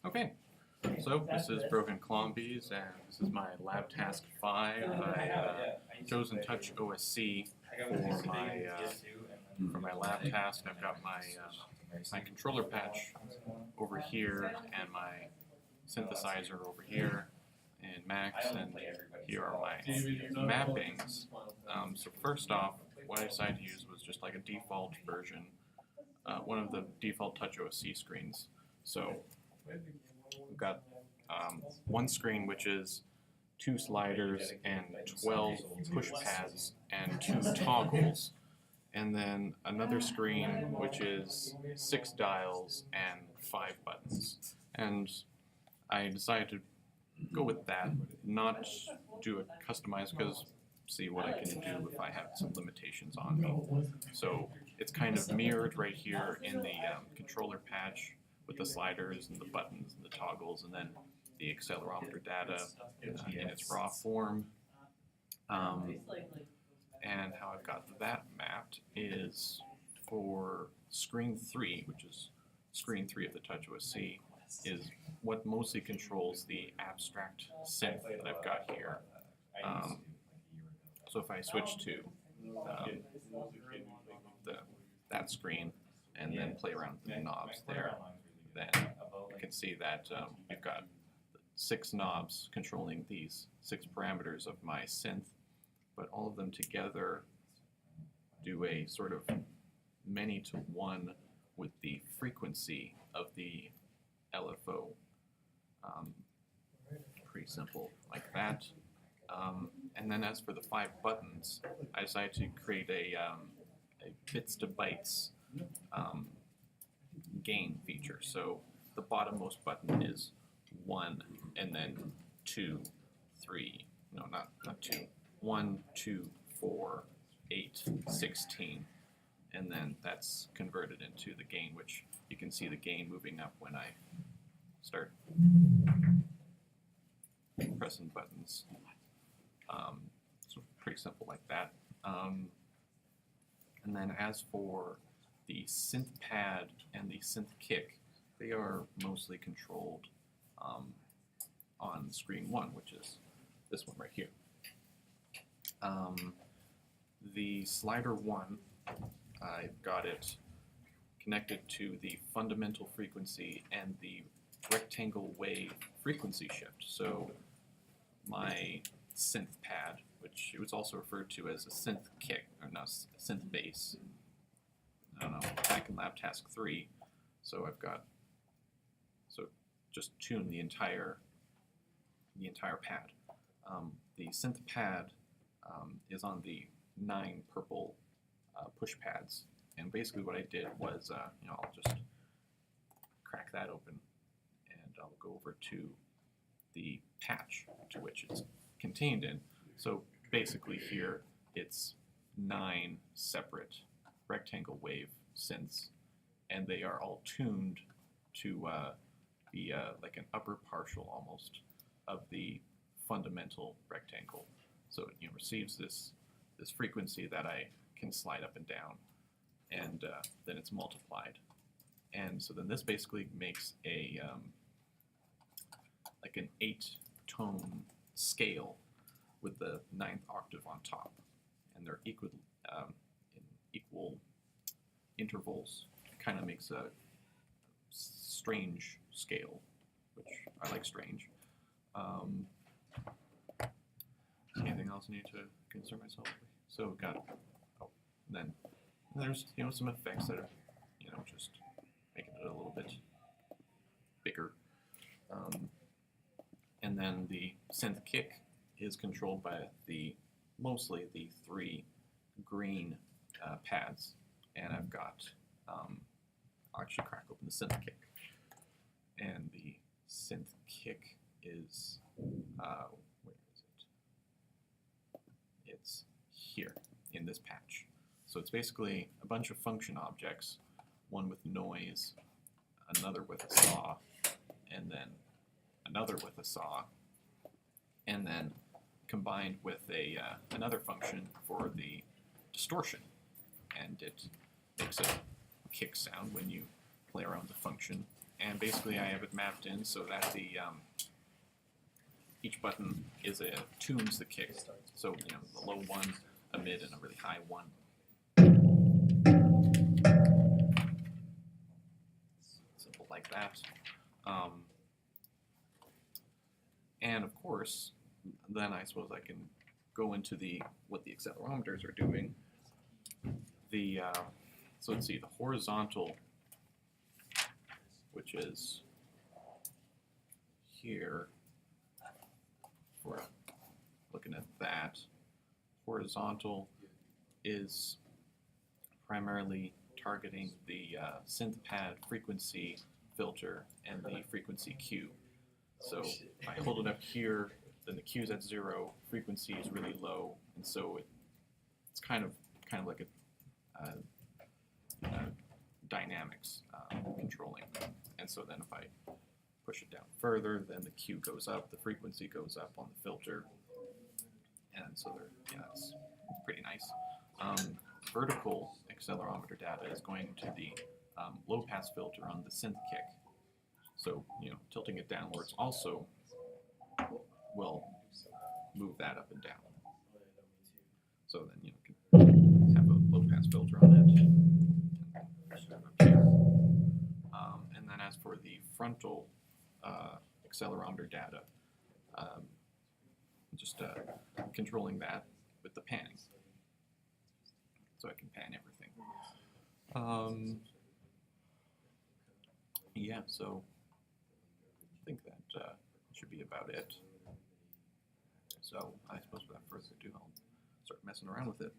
Okay, so this is Broken Columbies, and this is my lab task 5. I've chosen TouchOSC for my lab task. I've got my controller patch over here and my synthesizer over here in Max, and here are my mappings. So first off, what I decided to use was just like a default version, one of the default TouchOSC screens. So we've got one screen which is 2 sliders and 12 push pads and 2 toggles, and then another screen which is 6 dials and 5 buttons. And I decided to go with that, not do it customized, because see what I can do if I have some limitations on me. So it's kind of mirrored right here in the controller patch with the sliders and the buttons and the toggles, and then the accelerometer data in its raw form. And how I've got that mapped is for screen 3, which is screen 3 of the TouchOSC, is what mostly controls the abstract synth that I've got here. So if I switch to that screen and then play around with the knobs there, then you can see that we've got 6 knobs controlling these 6 parameters of my synth, but all of them together do a sort of many-to-one with the frequency of the LFO. Pretty simple like that. And then as for the 5 buttons, I decided to create a bits to bytes gain feature. So the bottommost button is 1, and then 2, 3, no, not 2, 1, 2, 4, 8, 16, and then that's converted into the gain, which you can see the gain moving up when I start pressing buttons. So pretty simple like that. And then as for the synth pad and the synth kick, they are mostly controlled on screen 1, which is this one right here. The slider 1, I've got it connected to the fundamental frequency and the rectangle wave frequency shift. So my synth pad, which it was also referred to as a synth kick, or not, synth bass, I don't know, back in lab task 3. So I've got, so just tune the entire pad. The synth pad is on the 9 purple push pads, and basically what I did was, I'll just crack that open, and I'll go over to the patch to which it's contained in. So basically here it's 9 separate rectangle wave synths, and they are all tuned to be like an upper partial almost of the fundamental rectangle. So it receives this frequency that I can slide up and down, and then it's multiplied. And so then this basically makes a like an 8-tone scale with the 9th octave on top, and they're equal in equal intervals. It kind of makes a strange scale, which I like strange. Anything else I need to concern myself with? So we've got, then there's some effects that are just making it a little bit bigger. And then the synth kick is controlled by mostly the 3 green pads, and I've got, I'll actually crack open the synth kick, and the synth kick is, where is it? It's here in this patch. So it's basically a bunch of function objects, one with noise, another with a saw, and then another with a saw, and then combined with another function for the distortion, and it makes a kick sound when you play around with the function. and basically I have it mapped in so that the each button tunes the kick. So the low one, a mid, and a really high one. Simple like that. And of course, then I suppose I can go into what the accelerometers are doing. So let's see, the horizontal, which is here, we're looking at that. Horizontal is primarily targeting the synth pad frequency filter and the frequency Q. So if I hold it up here, then the Q is at 0, frequency is really low, and so it's kind of like a dynamics controlling. And so then if I push it down further, then the Q goes up, the frequency goes up on the filter, and so it's pretty nice. Vertical accelerometer data is going to the low pass filter on the synth kick. So tilting it downwards also will move that up and down. So then you can have a low pass filter on it. And then as for the frontal accelerometer data, just controlling that with the panning. So I can pan everything. Yeah, so I think that should be about it. So I suppose without further ado, I'll start messing around with it.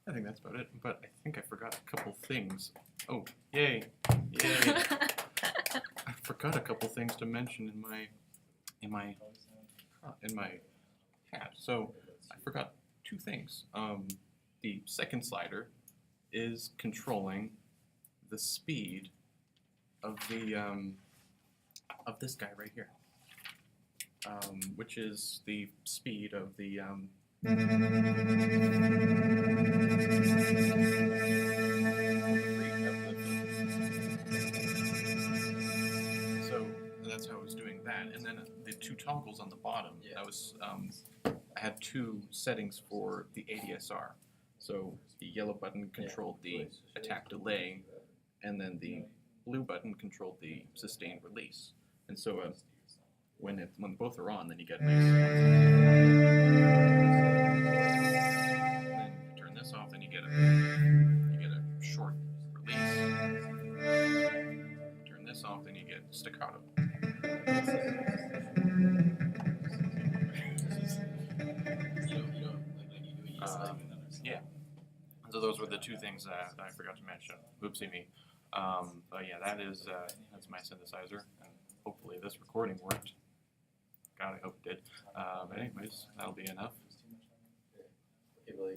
I think that's about it, but I think I forgot a couple things. Oh, yay! Yay! I forgot a couple things to mention in my hat. So I forgot two things. The second slider is controlling the speed of the of this guy right here, which is the speed of the so that's how I was doing that, and then the two toggles on the bottom. That was I had two settings for the ADSR. So the yellow button controlled the attack delay, and then the blue button controlled the sustained release. And so when both are on, then you get a nice. Then you turn this off, then you get a short release. Turn this off, then you get staccato. Yeah. So those were the two things that I forgot to mention. Oopsie me. But yeah, that's my synthesizer, and hopefully this recording worked. God, I hope it did. But anyways, that'll be enough.